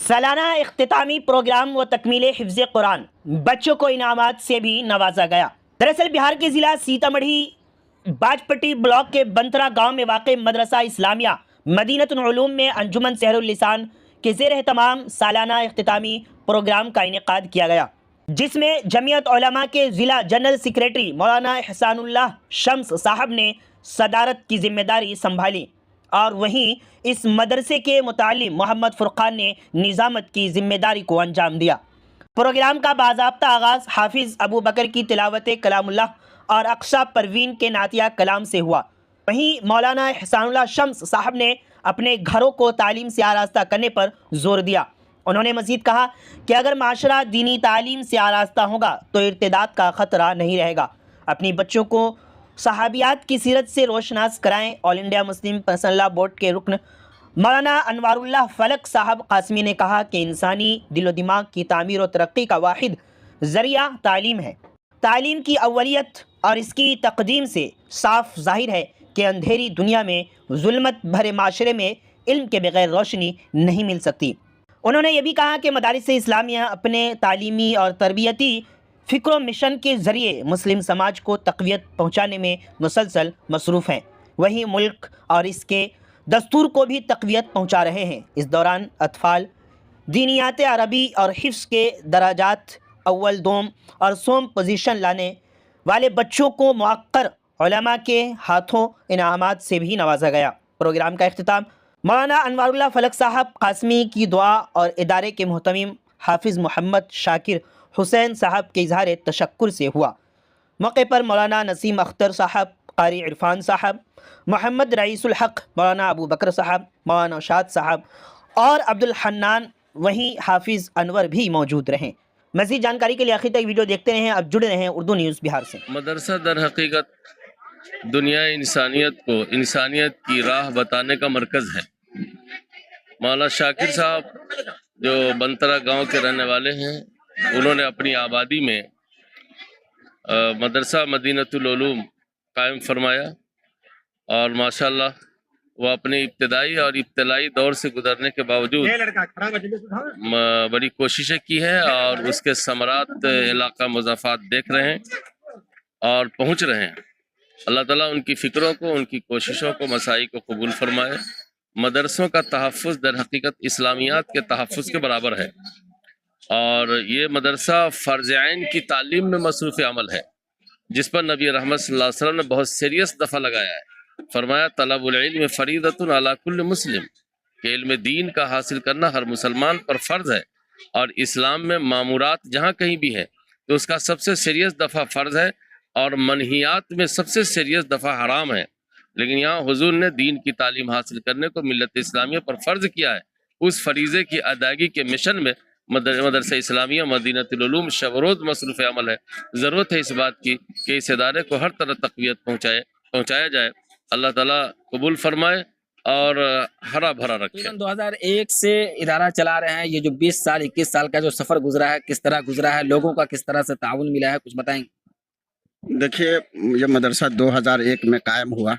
سالانہ اختتامی پروگرام و تکمیل حفظ قرآن، بچوں کو انعامات سے بھی نوازا گیا۔ دراصل بہار کے ضلع سیتامڑھی باجپٹی بلاک کے بنترا گاؤں میں واقع مدرسہ اسلامیہ مدینۃ العلوم میں انجمن سحر السان کے زیر اہتمام سالانہ اختتامی پروگرام کا انعقاد کیا گیا، جس میں جمعیت علماء کے ضلع جنرل سیکریٹری مولانا احسان اللہ شمس صاحب نے صدارت کی ذمہ داری سنبھالی، اور وہیں اس مدرسے کے متعلم محمد فرقان نے نظامت کی ذمہ داری کو انجام دیا۔ پروگرام کا باضابطہ آغاز حافظ ابو بکر کی تلاوت کلام اللہ اور اقصی پروین کے نعتیہ کلام سے ہوا۔ وہیں مولانا احسان اللہ شمس صاحب نے اپنے گھروں کو تعلیم سے آراستہ کرنے پر زور دیا۔ انہوں نے مزید کہا کہ اگر معاشرہ دینی تعلیم سے آراستہ ہوگا تو ارتداد کا خطرہ نہیں رہے گا۔ اپنی بچوں کو صحابیات کی سیرت سے روشناس کرائیں۔ All India Muslim personal law board کے رکن مولانا انوار اللہ فلک صاحب قاسمی نے کہا کہ انسانی دل و دماغ کی تعمیر و ترقی کا واحد ذریعہ تعلیم ہے۔ تعلیم کی اولیت اور اس کی تقدیم سے صاف ظاہر ہے کہ اندھیری دنیا میں ظلمت بھرے معاشرے میں علم کے بغیر روشنی نہیں مل سکتی۔ انہوں نے یہ بھی کہا کہ مدارس اسلامیہ اپنے تعلیمی اور تربیتی فکر و مشن کے ذریعے مسلم سماج کو تقویت پہنچانے میں مسلسل مصروف ہیں، وہیں ملک اور اس کے دستور کو بھی تقویت پہنچا رہے ہیں۔ اس دوران اطفال دینیات عربی اور حفظ کے درجات اول، دوم اور سوم پوزیشن لانے والے بچوں کو مؤقر علماء کے ہاتھوں انعامات سے بھی نوازا گیا۔ پروگرام کا اختتام مولانا انوار اللہ فلک صاحب قاسمی کی دعا اور ادارے کے محتمم حافظ محمد شاکر حسین صاحب کے اظہار تشکر سے ہوا۔ موقع پر مولانا نسیم اختر صاحب، قاری عرفان صاحب، محمد رئیس الحق، مولانا ابو بکر صاحب، مولانا نوشاد صاحب اور عبد الحنان، وہیں حافظ انور بھی موجود رہیں۔ مزید جانکاری کے لیے آخر تک ویڈیو دیکھتے رہیں۔ اب جڑے رہیں اردو نیوز بہار سے۔ مدرسہ در حقیقت دنیا انسانیت کو انسانیت کی راہ بتانے کا مرکز ہے۔ مولانا شاکر صاحب جو بنترا گاؤں کے رہنے والے ہیں، انہوں نے اپنی آبادی میں مدرسہ مدینۃ العلوم قائم فرمایا، اور ماشاءاللہ وہ اپنے ابتدائی اور ابتلائی دور سے گزرنے کے باوجود بڑی کوششیں کی ہیں، اور اس کے ثمرات علاقہ مضافات دیکھ رہے ہیں اور پہنچ رہے ہیں۔ اللہ تعالیٰ ان کی فکروں کو، ان کی کوششوں کو، مساعی کو قبول فرمائے۔ مدرسوں کا تحفظ در حقیقت اسلامیات کے تحفظ کے برابر ہے، اور یہ مدرسہ فرض عین کی تعلیم میں مصروف عمل ہے، جس پر نبی رحمت صلی اللہ علیہ وسلم نے بہت سیریس دفعہ لگایا ہے۔ فرمایا طلب العلم فریضۃ علی کل مسلم، کہ علم دین کا حاصل کرنا ہر مسلمان پر فرض ہے، اور اسلام میں مامورات جہاں کہیں بھی ہے تو اس کا سب سے سیریس دفعہ فرض ہے، اور منہیات میں سب سے سیریس دفعہ حرام ہے۔ لیکن یہاں حضور نے دین کی تعلیم حاصل کرنے کو ملت اسلامیہ پر فرض کیا ہے۔ اس فریضے کی ادائیگی کے مشن میں مدرسہ اسلامیہ مدینۃ العلوم شب و روز مصروف عمل ہے۔ ضرورت ہے اس بات کی کہ اس ادارے کو ہر طرح تقویت پہنچایا جائے۔ اللہ تعالیٰ قبول فرمائے اور ہرا بھرا رکھے۔ 2001 سے ادارہ چلا رہے ہیں، یہ جو 20 سال 21 سال کا جو سفر گزرا ہے، کس طرح گزرا ہے، لوگوں کا کس طرح سے تعاون ملا ہے، کچھ بتائیں گے؟ دیکھیے، یہ مدرسہ 2001 میں قائم ہوا۔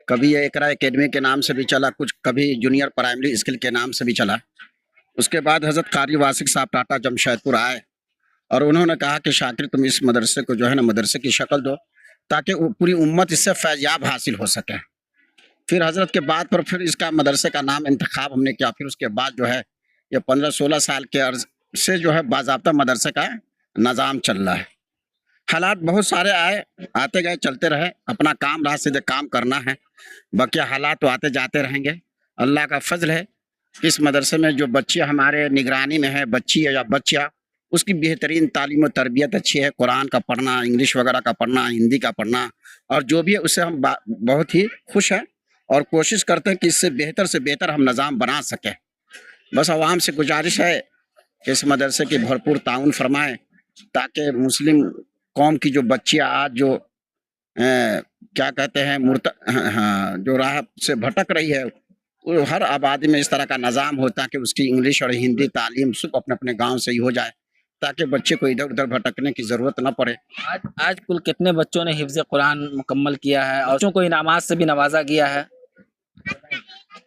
کبھی یہ اقرا اکیڈمی کے نام سے بھی چلا، کچھ کبھی جونیئر پرائمری اسکول کے نام سے بھی چلا۔ اس کے بعد حضرت قاری واسق صاحب ٹاٹا جمشید پور آئے، اور انہوں نے کہا کہ شاکر تم اس مدرسے کو جو ہے نا مدرسے کی شکل دو، تاکہ پوری امت اس سے فیضیاب حاصل ہو سکے۔ پھر حضرت کے بعد پر پھر اس کا مدرسے کا نام انتخاب ہم نے کیا۔ پھر اس کے بعد جو ہے یہ 15-16 سال کے عرض سے جو ہے باضابطہ مدرسے کا نظام چل رہا ہے۔ حالات بہت سارے آتے گئے، چلتے رہے، اپنا کام راہ سیدھے کام کرنا ہے، باقی حالات تو آتے جاتے رہیں گے۔ اللہ کا فضل ہے، اس مدرسے میں جو بچے ہمارے نگرانی میں ہے، بچی ہے یا بچہ، اس کی بہترین تعلیم و تربیت اچھی ہے۔ قرآن کا پڑھنا، انگلش وغیرہ کا پڑھنا، ہندی کا پڑھنا، اور جو بھی ہے اس سے ہم بہت ہی خوش ہیں، اور کوشش کرتے ہیں کہ اس سے بہتر ہم نظام بنا سکیں۔ بس عوام سے گزارش ہے کہ اس مدرسے کی بھرپور تعاون فرمائیں، تاکہ مسلم قوم کی جو بچیاں آج جو کیا کہتے ہیں جو راہ سے بھٹک رہی ہے، وہ ہر آبادی میں اس طرح کا نظام ہوتا ہے کہ اس کی انگلش اور ہندی تعلیم صرف اپنے اپنے گاؤں سے ہی ہو جائے، تاکہ بچے کو ادھر ادھر بھٹکنے کی ضرورت نہ پڑے۔ آج کل کتنے بچوں نے حفظ قرآن مکمل کیا ہے، اور بچوں کو انعامات سے بھی نوازا گیا ہے؟